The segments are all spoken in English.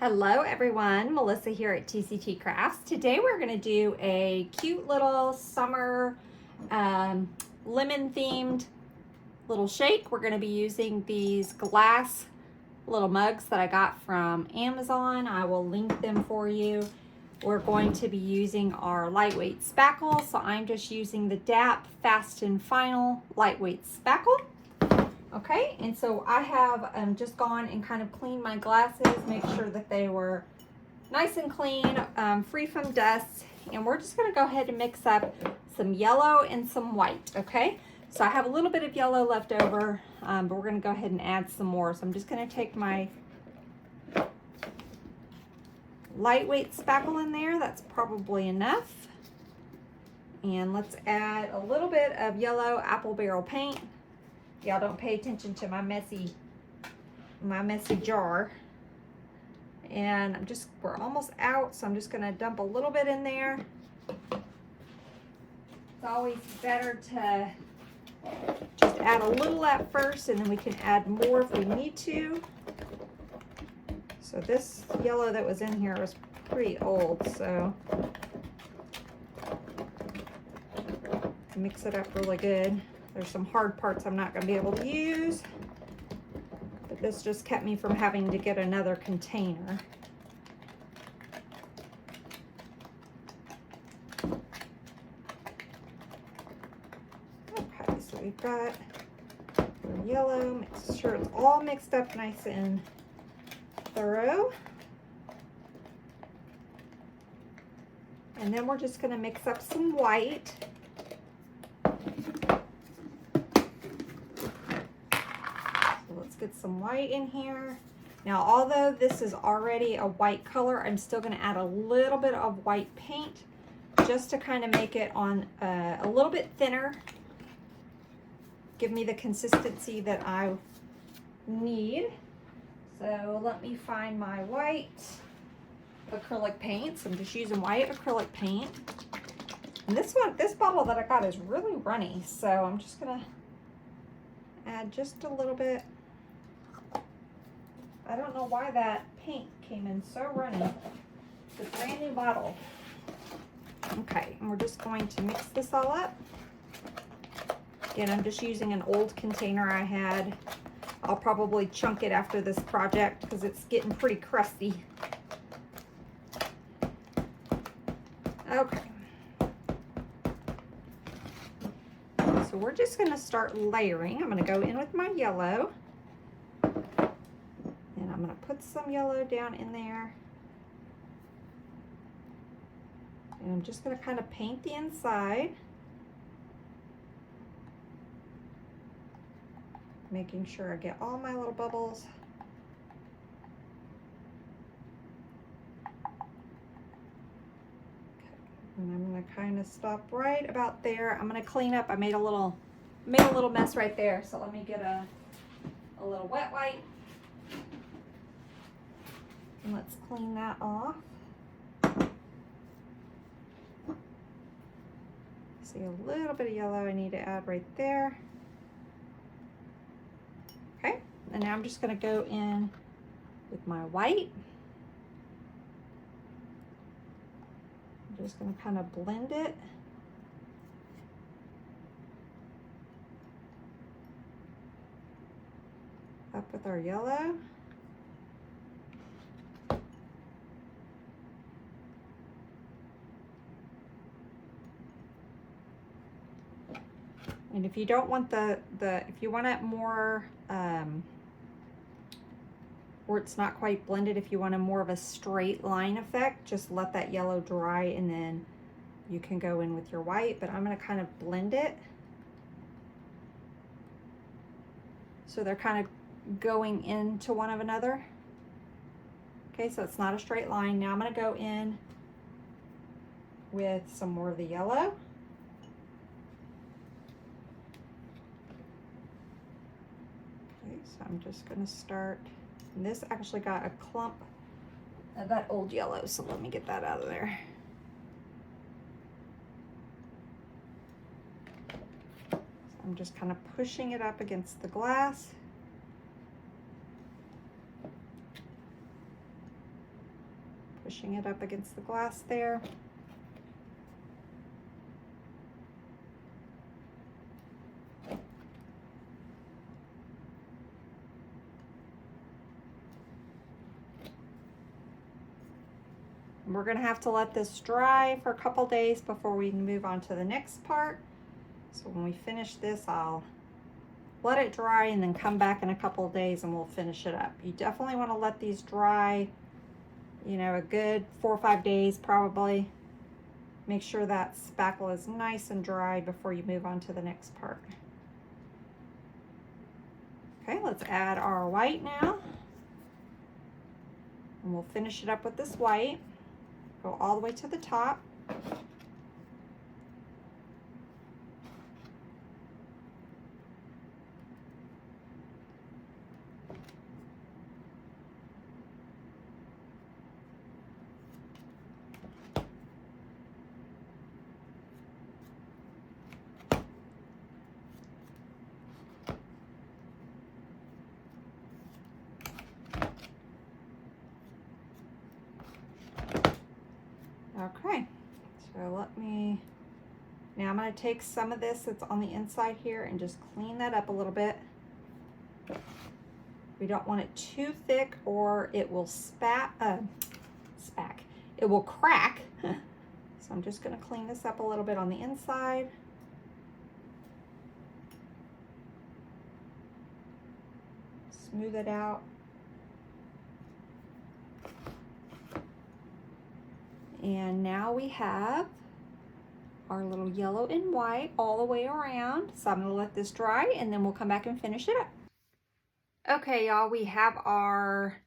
Hello everyone, Melissa here at TCT Crafts. Today we're going to do a cute little summer lemon themed little shake. We're going to be using these glass little mugs that I got from Amazon. I will link them for you. We're going to be using our lightweight spackle, so I'm just using the DAP Fast and Final lightweight spackle. Okay, and so I have just gone and kind of cleaned my glasses, make sure that they were nice and clean, free from dust. And we're just gonna go ahead and mix up some yellow and some white, okay? So I have a little bit of yellow left over, but we're gonna go ahead and add some more. So I'm just gonna take my lightweight spackle in there. That's probably enough. And let's add a little bit of yellow apple barrel paint. Y'all don't pay attention to my messy jar. And we're almost out, so I'm just gonna dump a little bit in there. It's always better to just add a little at first, and then we can add more if we need to. So this yellow that was in here was pretty old, so mix it up really good. There's some hard parts I'm not going to be able to use, but this just kept me from having to get another container. Okay, so we've got the yellow. Make sure it's all mixed up nice and thorough. And then we're just going to mix up some white. Get some white in here. Now, although this is already a white color, I'm still going to add a little bit of white paint just to kind of make it on a little bit thinner. Give me the consistency that I need. So let me find my white acrylic paints. I'm just using white acrylic paint. And this bottle that I got is really runny, so I'm just going to add just a little bit. I don't know why that paint came in so runny. It's a brand new bottle. Okay, and we're just going to mix this all up. Again, I'm just using an old container I had. I'll probably chunk it after this project because it's getting pretty crusty. Okay. So we're just going to start layering. I'm going to go in with my yellow. I'm going to put some yellow down in there. And I'm just going to kind of paint the inside. Making sure I get all my little bubbles. Okay. And I'm going to kind of stop right about there. I'm going to clean up. I made a little mess right there. So let me get a little wet wipe. And let's clean that off. See a little bit of yellow I need to add right there. Okay, and now I'm just going to go in with my white. I'm just going to kind of blend it. Up with our yellow. And if you don't want if you want it more, or it's not quite blended, if you want a more of a straight line effect, just let that yellow dry and then you can go in with your white. But I'm going to kind of blend it. So they're kind of going into one of another. Okay, so it's not a straight line. Now I'm going to go in with some more of the yellow. So I'm just going to start, and this actually got a clump of that old yellow, so let me get that out of there. So I'm just kind of pushing it up against the glass. Pushing it up against the glass there. We're going to have to let this dry for a couple days before we can move on to the next part. So when we finish this, I'll let it dry and then come back in a couple of days and we'll finish it up. You definitely want to let these dry, you know, a good 4 or 5 days probably. Make sure that spackle is nice and dry before you move on to the next part. Okay, let's add our white now. And we'll finish it up with this white. Go all the way to the top. Okay, so now I'm going to take some of this that's on the inside here and just clean that up a little bit. We don't want it too thick or it will it will crack. So I'm just going to clean this up a little bit on the inside. Smooth it out. And now we have our little yellow and white all the way around. So I'm gonna let this dry and then we'll come back and finish it up. Okay, y'all, we have our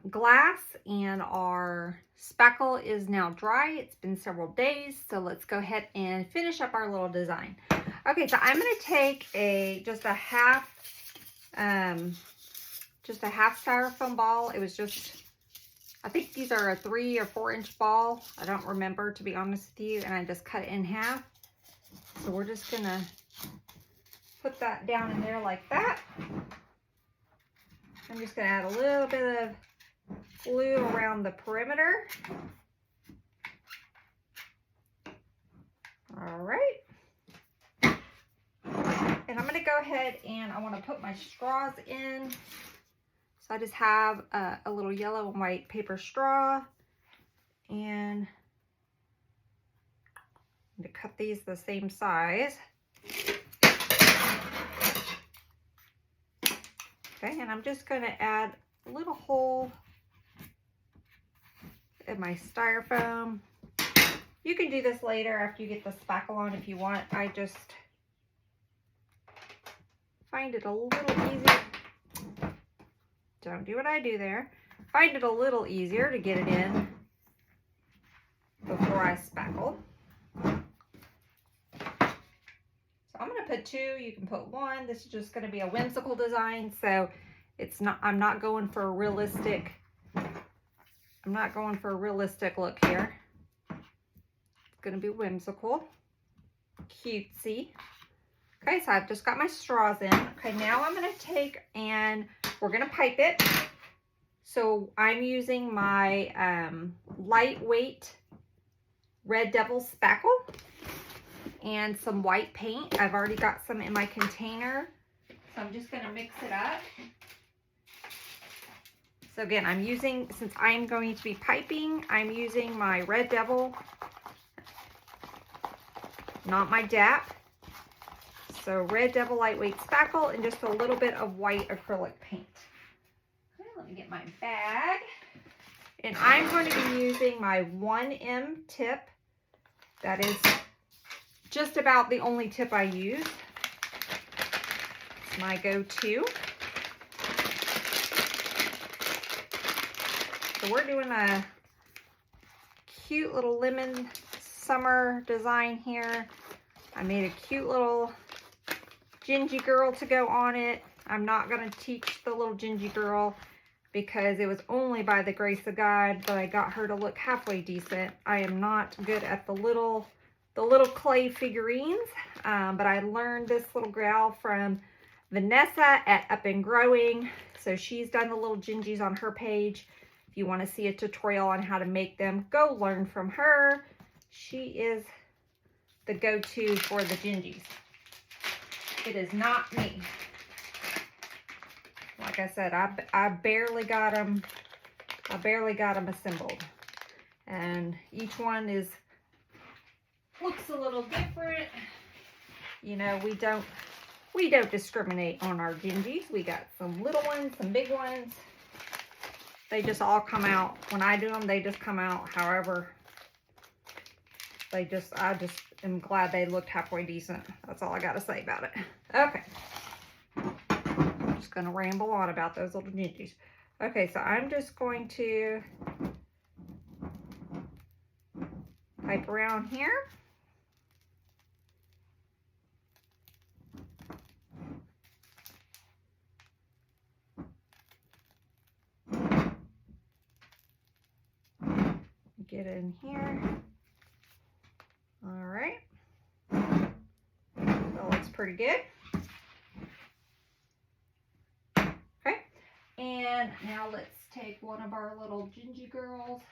glass and our spackle is now dry. It's been several days, so let's go ahead and finish up our little design. Okay, so I'm gonna take just a half styrofoam ball. It was just, I think these are a 3 or 4 inch ball. I don't remember, to be honest with you. And I just cut it in half. So we're just gonna put that down in there like that. I'm just gonna add a little bit of glue around the perimeter. All right. And I'm gonna go ahead and I wanna put my straws in. So I just have a little yellow and white paper straw, and I'm going to cut these the same size. Okay, and I'm just going to add a little hole in my styrofoam. You can do this later after you get the spackle on if you want. I just find it a little easier. Don't do what I do there. Find it a little easier to get it in before I spackle. So I'm going to put 2. You can put 1. This is just going to be a whimsical design, so it's not. I'm not going for a realistic. I'm not going for a realistic look here. It's going to be whimsical, cutesy. Okay, so I've just got my straws in. Okay, now I'm going to take and we're going to pipe it. So I'm using my lightweight Red Devil spackle and some white paint. I've already got some in my container. So I'm just going to mix it up. So again, I'm using, since I'm going to be piping, I'm using my Red Devil, not my DAP. So Red Devil lightweight spackle and just a little bit of white acrylic paint. Okay, let me get my bag. And I'm going to be using my 1M tip. That is just about the only tip I use. It's my go-to. So we're doing a cute little lemon summer design here. I made a cute little Gingy girl to go on it. I'm not going to teach the little Gingy girl because it was only by the grace of God that I got her to look halfway decent. I am not good at the little clay figurines, but I learned this little gal from Vanessa at Up and Growing. So she's done the little Gingies on her page. If you want to see a tutorial on how to make them, go learn from her. She is the go-to for the gingies. It is not me. Like I said, I barely got them. I barely got them assembled, and each one looks a little different. You know, we don't discriminate on our gingies. We got some little ones, some big ones. They just all come out. When I do them, they just come out however. I just am glad they looked halfway decent. That's all I got to say about it. Okay. I'm just going to ramble on about those little gingies. Okay, so I'm just going to pipe around here. Get in here. All right. That looks pretty good. Okay. And now let's take one of our little gingy girls.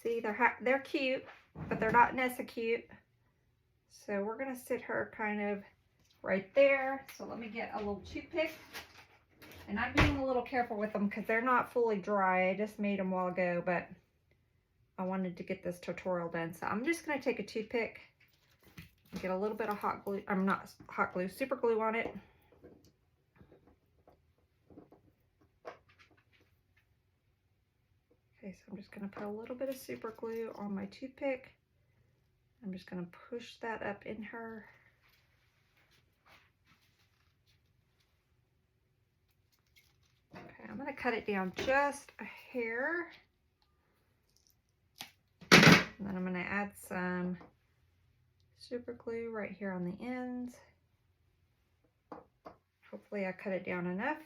See, they're cute, but they're not Nessa cute. So we're gonna sit her kind of right there. So let me get a little toothpick. And I'm being a little careful with them because they're not fully dry. I just made them a while ago, but I wanted to get this tutorial done. So I'm just going to take a toothpick and get a little bit of hot glue. I'm not hot glue, super glue on it. Okay, so I'm just going to put a little bit of super glue on my toothpick. I'm just going to push that up in her. Okay, I'm going to cut it down just a hair. And then I'm going to add some super glue right here on the ends. Hopefully I cut it down enough.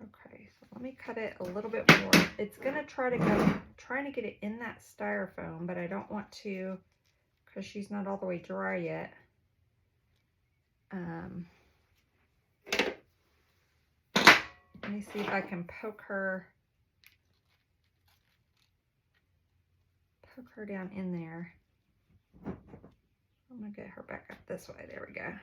Okay, so let me cut it a little bit more. It's going to trying to get it in that styrofoam, but I don't want to because she's not all the way dry yet. Let me see if I can poke her down in there. I'm going to get her back up this way. There we go.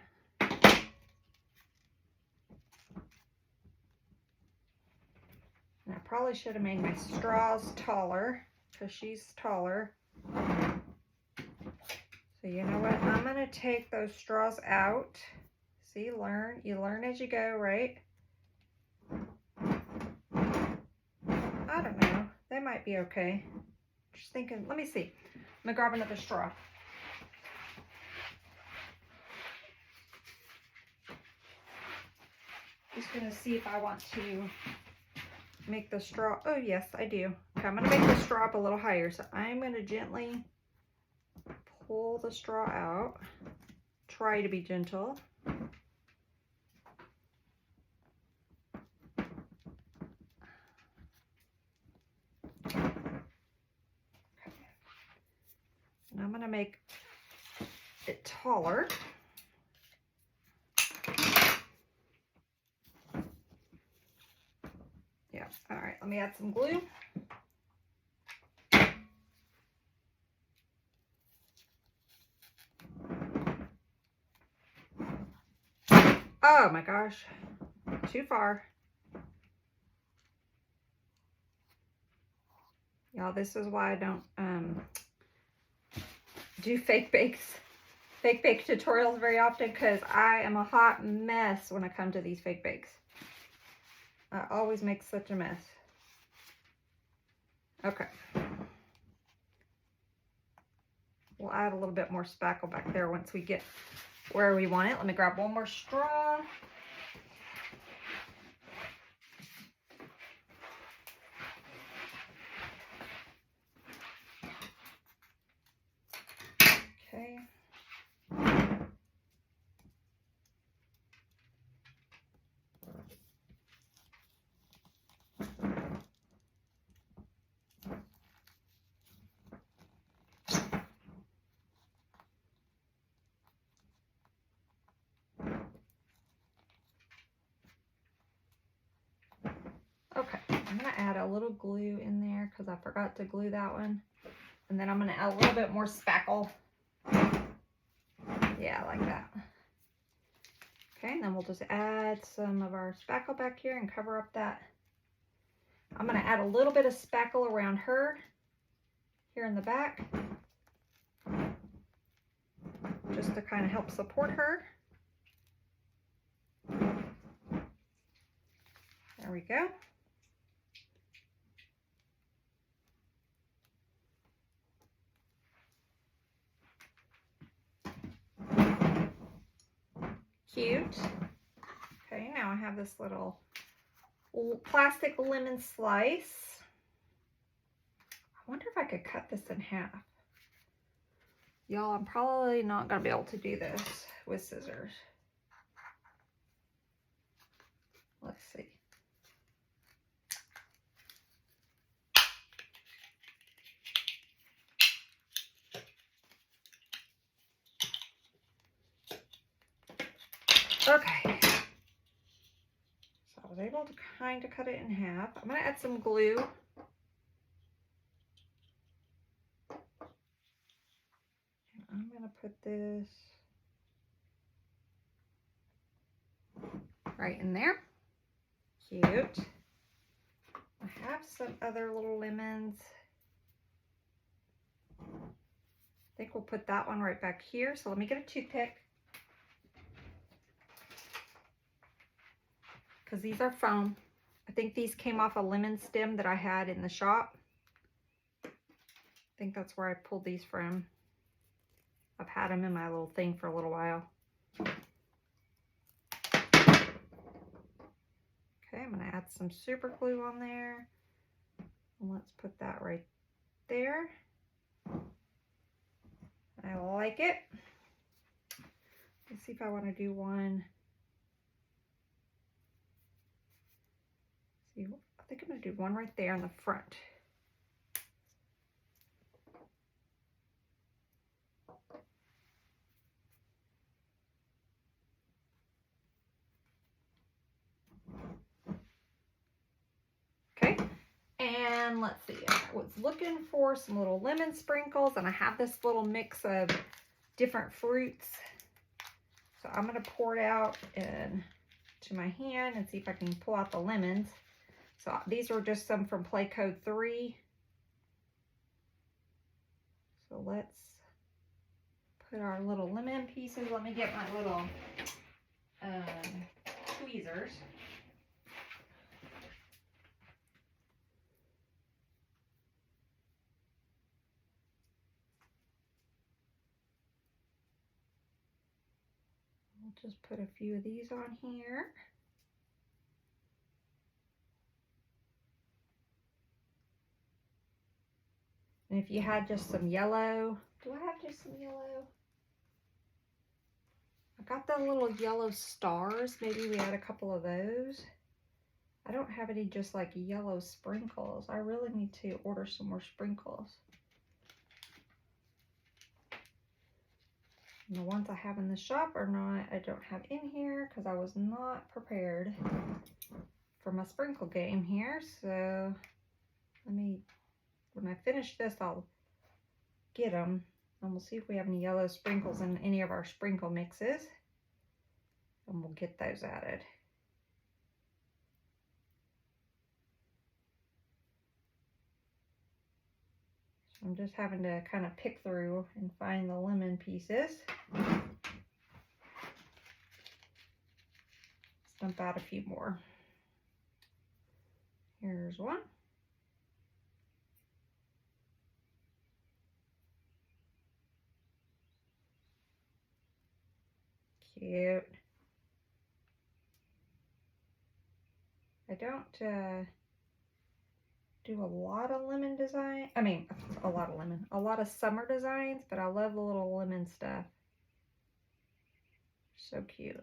And I probably should have made my straws taller because she's taller. So you know what? I'm going to take those straws out. See, you learn as you go, right? I don't know. They might be okay. Just thinking, let me see. I'm going to grab another straw. Just going to see if I want to make the straw. Oh, yes, I do. Okay, I'm going to make the straw up a little higher. So I'm going to gently pull the straw out. Try to be gentle. And I'm going to make it taller. Yeah, all right, let me add some glue. Oh my gosh, too far. Y'all, this is why I don't do fake bake tutorials very often, because I am a hot mess when I come to these fake bakes. I always make such a mess. Okay. We'll add a little bit more spackle back there once we get where we want it. Let me grab one more straw. Okay. I'm going to add a little glue in there because I forgot to glue that one. And then I'm going to add a little bit more spackle. Yeah, like that. Okay, and then we'll just add some of our spackle back here and cover up that. I'm going to add a little bit of spackle around her here in the back, just to kind of help support her. There we go. Cute. Okay, now I have this little plastic lemon slice. I wonder if I could cut this in half. Y'all, I'm probably not going to be able to do this with scissors. Let's see. Okay. So I was able to kind of cut it in half. I'm going to add some glue. I'm going to put this right in there. Cute. I have some other little lemons. I think we'll put that one right back here. So let me get a toothpick, because these are foam. I think these came off a lemon stem that I had in the shop. I think that's where I pulled these from. I've had them in my little thing for a little while. Okay, I'm going to add some super glue on there. And let's put that right there. I like it. Let's see if I want to do one. See, I think I'm going to do one right there in the front. Okay, and let's see, I was looking for some little lemon sprinkles, and I have this little mix of different fruits. So I'm going to pour it out into my hand and see if I can pull out the lemons. So these are just some from Play Code 3. So let's put our little lemon pieces. Let me get my little tweezers. I'll just put a few of these on here. And if you had just some yellow, do I have just some yellow? I got the little yellow stars. Maybe we add a couple of those. I don't have any just like yellow sprinkles. I really need to order some more sprinkles. And the ones I have in the shop are not, I don't have in here because I was not prepared for my sprinkle game here. So let me, when I finish this, I'll get them. And we'll see if we have any yellow sprinkles in any of our sprinkle mixes. And we'll get those added. So I'm just having to kind of pick through and find the lemon pieces. Let's dump out a few more. Here's one. Cute. I don't do a lot of lemon design. I mean, a lot of summer designs, but I love the little lemon stuff. So cute.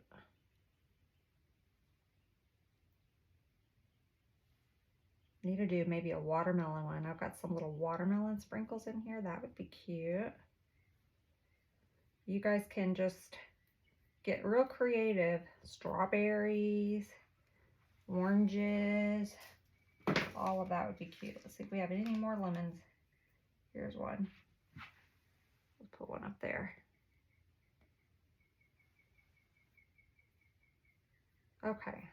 Need to do maybe a watermelon one. I've got some little watermelon sprinkles in here. That would be cute. You guys can just get real creative. Strawberries, oranges, All of that would be cute. Let's see if we have any more lemons. Here's one. We'll put one up there. Okay.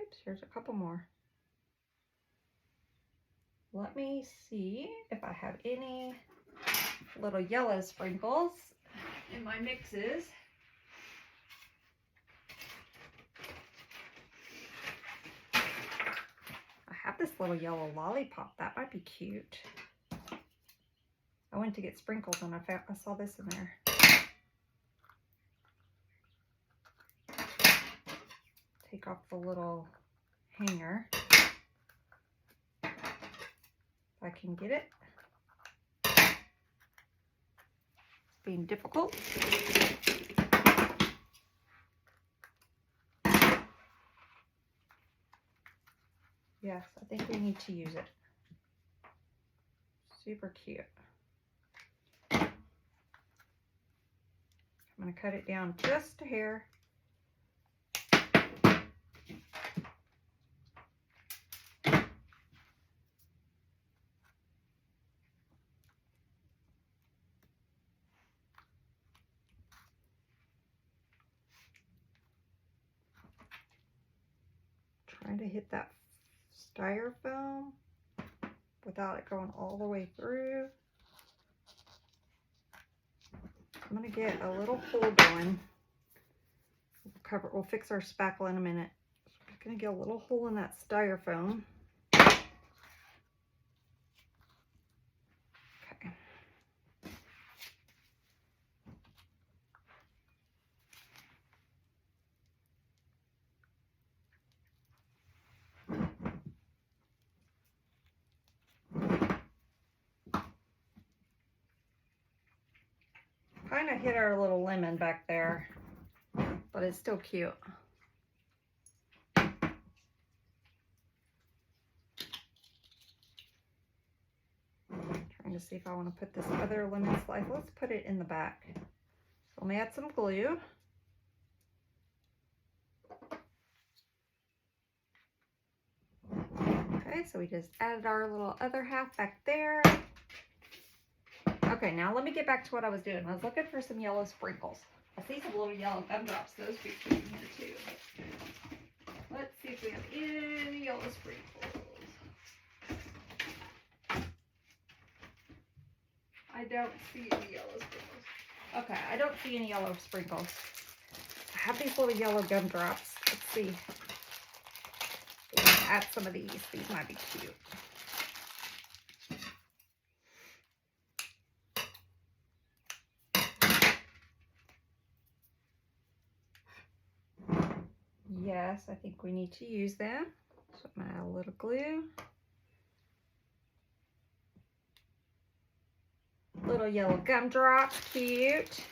Oops, here's a couple more. Let me see if I have any little yellow sprinkles in my mixes. I have this little yellow lollipop. That might be cute. I went to get sprinkles and I saw this in there. Take off the little hanger. If I can get it. It's being difficult. Yes, I think we need to use it. Super cute. I'm going to cut it down just a hair. Trying to hit that styrofoam without it going all the way through. I'm going to get a little hole going. We'll fix our spackle in a minute. I'm going to get a little hole in that styrofoam. Okay. Kind of hit our little lemon back there, but it's still cute. Trying to see if I want to put this other lemon slice. Let's put it in the back. So let me add some glue. Okay, so we just added our little other half back there. Okay, now let me get back to what I was doing. I was looking for some yellow sprinkles. I see some little yellow gumdrops. Those would be cute in here too. Let's see if we have any yellow sprinkles. I don't see any yellow sprinkles. Okay, I don't see any yellow sprinkles. I have these little yellow gumdrops. Let's see. Let's add some of these. These might be cute. Yes, I think we need to use them. So I'm going to add a little glue. Little yellow gumdrops, cute.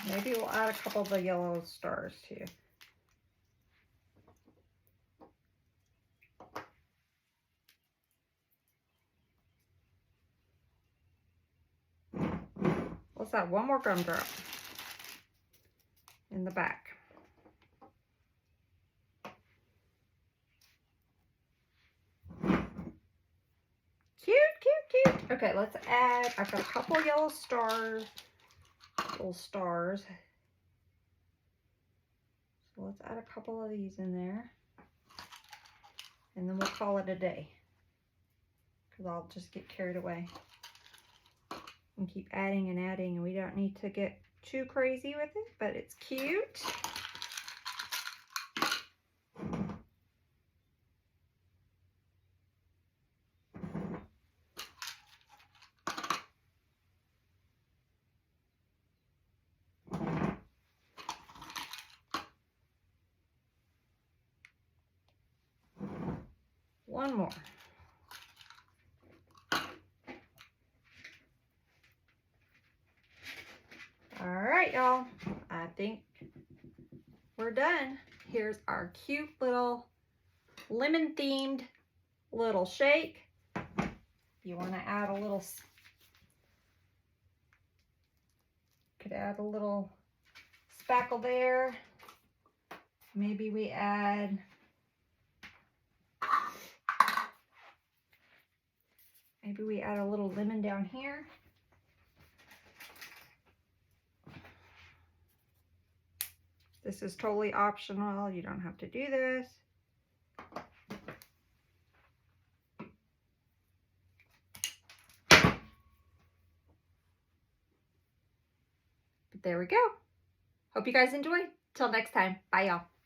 Maybe we'll add a couple of the yellow stars too. Let's add one more gumdrop in the back. Cute, cute, cute. Okay, let's add, I've got a couple yellow stars, little stars. So let's add a couple of these in there. And then we'll call it a day. Because I'll just get carried away. And keep adding and adding, and we don't need to get too crazy with it, but it's cute. One more. All right, y'all, I think we're done. Here's our cute little lemon themed little shake. You want to add a little, could add a little spackle there. Maybe we add a little lemon down here. This is totally optional. You don't have to do this. But there we go. Hope you guys enjoy. Till next time. Bye, y'all.